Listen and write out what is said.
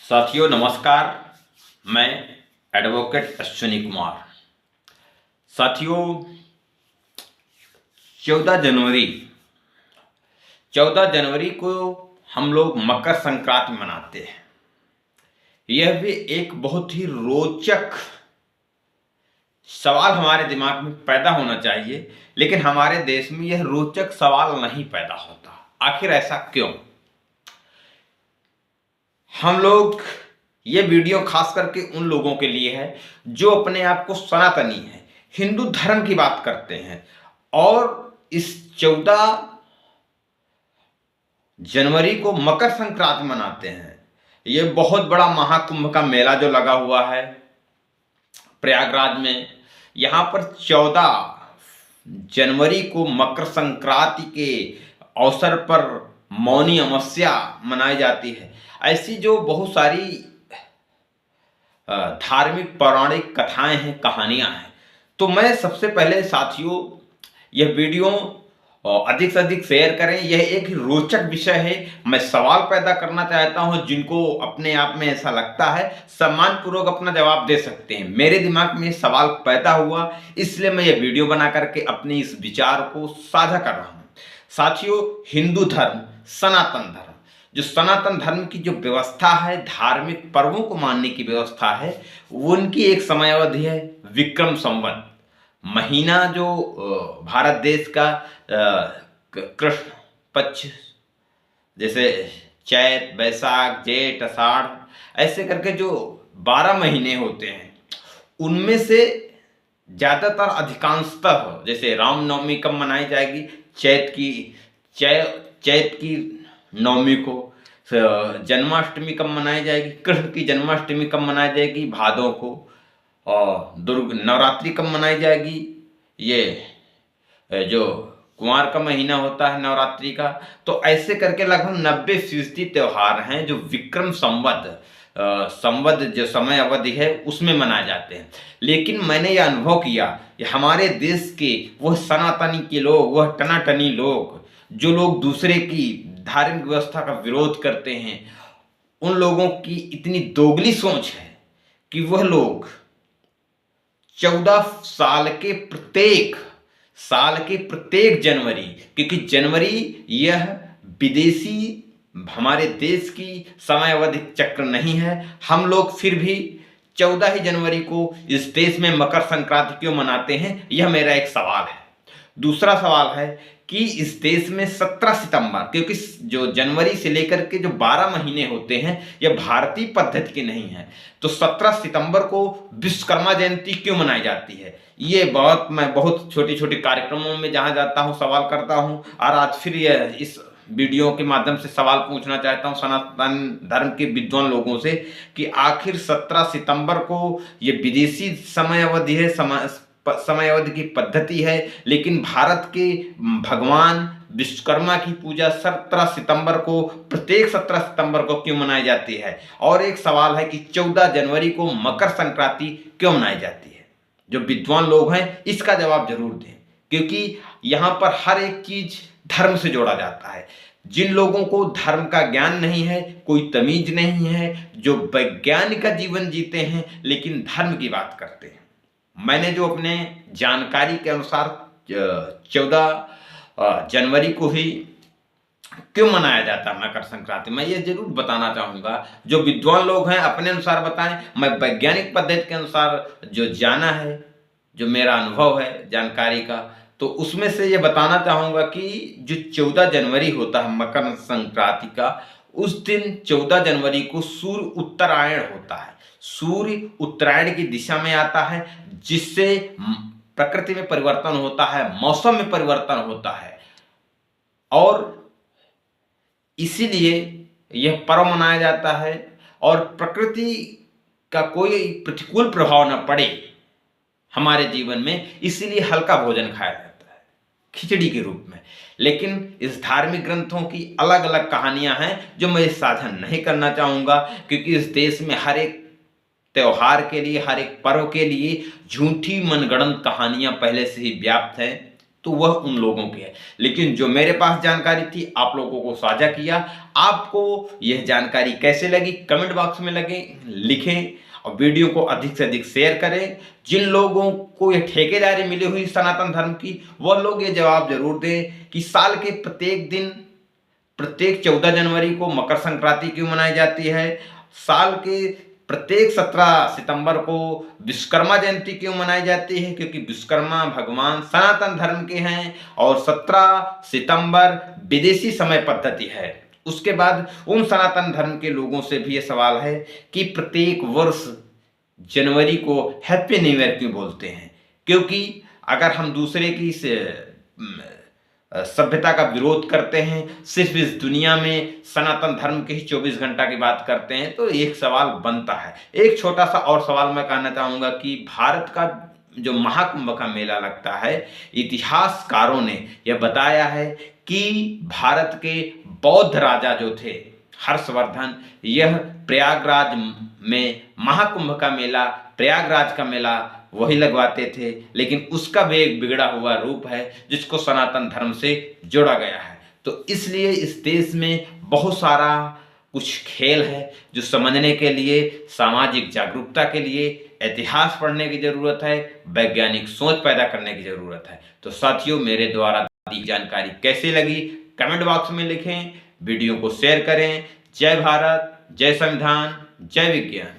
साथियों नमस्कार। मैं एडवोकेट अश्विनी कुमार। साथियों 14 जनवरी 14 जनवरी को हम लोग मकर संक्रांति मनाते हैं। यह भी एक बहुत ही रोचक सवाल हमारे दिमाग में पैदा होना चाहिए, लेकिन हमारे देश में यह रोचक सवाल नहीं पैदा होता। आखिर ऐसा क्यों? हम लोग ये वीडियो खास करके उन लोगों के लिए है जो अपने आप को सनातनी है, हिंदू धर्म की बात करते हैं और इस 14 जनवरी को मकर संक्रांति मनाते हैं। ये बहुत बड़ा महाकुंभ का मेला जो लगा हुआ है प्रयागराज में, यहाँ पर 14 जनवरी को मकर संक्रांति के अवसर पर मौनी अमावस्या मनाई जाती है। ऐसी जो बहुत सारी धार्मिक पौराणिक कथाएं हैं, कहानियां हैं। तो मैं सबसे पहले साथियों यह वीडियो अधिक से अधिक शेयर करें। यह एक रोचक विषय है। मैं सवाल पैदा करना चाहता हूं, जिनको अपने आप में ऐसा लगता है सम्मानपूर्वक अपना जवाब दे सकते हैं। मेरे दिमाग में सवाल पैदा हुआ, इसलिए मैं यह वीडियो बना करके अपने इस विचार को साझा कर रहा हूं। साथियों हिंदू धर्म, सनातन धर्म, जो सनातन धर्म की जो व्यवस्था है, धार्मिक पर्वों को मानने की व्यवस्था है, उनकी एक समय अवधि है विक्रम संवत महीना, जो भारत देश का कृष्ण पक्ष, जैसे चैत, बैसाख, जेठ, आषाढ़, ऐसे करके जो 12 महीने होते हैं, उनमें से ज़्यादातर अधिकांशतः जैसे रामनवमी कब मनाई जाएगी? चैत की नवमी को। जन्माष्टमी कब मनाई जाएगी? कृष्ण की जन्माष्टमी कब मनाई जाएगी? भादों को। और नवरात्रि कब मनाई जाएगी? ये जो कुंवार का महीना होता है नवरात्रि का। तो ऐसे करके लगभग 90% त्यौहार हैं जो विक्रम संवत जो समय अवधि है उसमें मनाए जाते हैं। लेकिन मैंने यह अनुभव किया कि हमारे देश के वह सनातनी के लोग, वह टनाटनी लोग, जो लोग दूसरे की धार्मिक व्यवस्था का विरोध करते हैं, उन लोगों की इतनी दोगली सोच है कि वह लोग 14 साल के प्रत्येक जनवरी, क्योंकि जनवरी यह विदेशी हमारे देश की समय अवधि चक्र नहीं है, हम लोग फिर भी 14 जनवरी को इस देश में मकर संक्रांति क्यों मनाते हैं? यह मेरा एक सवाल है। दूसरा सवाल है कि इस देश में 17 सितंबर, क्योंकि जो जनवरी से लेकर के जो 12 महीने होते हैं यह भारतीय पद्धति के नहीं है, तो 17 सितंबर को विश्वकर्मा जयंती क्यों मनाई जाती है? ये मैं बहुत छोटे छोटे कार्यक्रमों में जहां जाता हूं सवाल करता हूं, और आज फिर यह इस वीडियो के माध्यम से सवाल पूछना चाहता हूं सनातन धर्म के विद्वान लोगों से कि आखिर 17 सितंबर को ये विदेशी समय अवधि है, समय अवधि की पद्धति है, लेकिन भारत के भगवान विश्वकर्मा की पूजा 17 सितंबर को, प्रत्येक 17 सितंबर को क्यों मनाई जाती है? और एक सवाल है कि 14 जनवरी को मकर संक्रांति क्यों मनाई जाती है? जो विद्वान लोग हैं इसका जवाब जरूर दें, क्योंकि यहाँ पर हर एक चीज धर्म से जोड़ा जाता है। जिन लोगों को धर्म का ज्ञान नहीं है, कोई तमीज नहीं है, जो वैज्ञानिक का जीवन जीते हैं लेकिन धर्म की बात करते हैं। मैंने जो अपने जानकारी के अनुसार 14 जनवरी को ही क्यों मनाया जाता है मकर संक्रांति, मैं ये जरूर बताना चाहूँगा। जो विद्वान लोग हैं अपने अनुसार बताएं, मैं वैज्ञानिक पद्धति के अनुसार जो जाना है, जो मेरा अनुभव है जानकारी का, तो उसमें से ये बताना चाहूँगा कि जो 14 जनवरी होता है मकर संक्रांति का, उस दिन 14 जनवरी को सूर्य उत्तरायण होता है। सूर्य उत्तरायण की दिशा में आता है, जिससे प्रकृति में परिवर्तन होता है, मौसम में परिवर्तन होता है, और इसीलिए यह पर्व मनाया जाता है। और प्रकृति का कोई प्रतिकूल प्रभाव न पड़े हमारे जीवन में, इसीलिए हल्का भोजन खाया जाता है खिचड़ी के रूप में। लेकिन इस धार्मिक ग्रंथों की अलग अलग कहानियां हैं जो मैं साझा नहीं करना चाहूँगा, क्योंकि इस देश में हर एक त्योहार के लिए, हर एक पर्व के लिए झूठी मनगढ़ंत कहानियां पहले से ही व्याप्त हैं। तो वह उन लोगों की है। लेकिन जो मेरे पास जानकारी थी आप लोगों को साझा किया। आपको यह जानकारी कैसे लगी कमेंट बॉक्स में लिखें और वीडियो को अधिक से अधिक शेयर करें। जिन लोगों को यह ठेकेदारी मिली हुई सनातन धर्म की वह लोग ये जवाब जरूर दें कि साल के प्रत्येक दिन, प्रत्येक 14 जनवरी को मकर संक्रांति क्यों मनाई जाती है, साल के प्रत्येक 17 सितंबर को विश्वकर्मा जयंती क्यों मनाई जाती है, क्योंकि विश्वकर्मा भगवान सनातन धर्म के हैं और 17 सितंबर विदेशी समय पद्धति है। उसके बाद उन सनातन धर्म के लोगों से भी ये सवाल है कि प्रत्येक वर्ष जनवरी को हैप्पी न्यू ईयर क्यों बोलते हैं, क्योंकि अगर हम दूसरे की सभ्यता का विरोध करते हैं, सिर्फ इस दुनिया में सनातन धर्म के ही 24 घंटा की बात करते हैं, तो एक सवाल बनता है। एक छोटा सा और सवाल मैं कहना चाहूँगा कि भारत का जो महाकुंभ का मेला लगता है, इतिहासकारों ने यह बताया है कि भारत के बौद्ध राजा जो थे हर्षवर्धन, यह प्रयागराज में महाकुंभ का मेला, प्रयागराज का मेला वही लगवाते थे, लेकिन उसका भी एक बिगड़ा हुआ रूप है जिसको सनातन धर्म से जोड़ा गया है। तो इसलिए इस देश में बहुत सारा कुछ खेल है जो समझने के लिए, सामाजिक जागरूकता के लिए इतिहास पढ़ने की जरूरत है, वैज्ञानिक सोच पैदा करने की जरूरत है। तो साथियों, मेरे द्वारा दी जानकारी कैसी लगी कमेंट बॉक्स में लिखें, वीडियो को शेयर करें। जय भारत, जय संविधान, जय विज्ञान।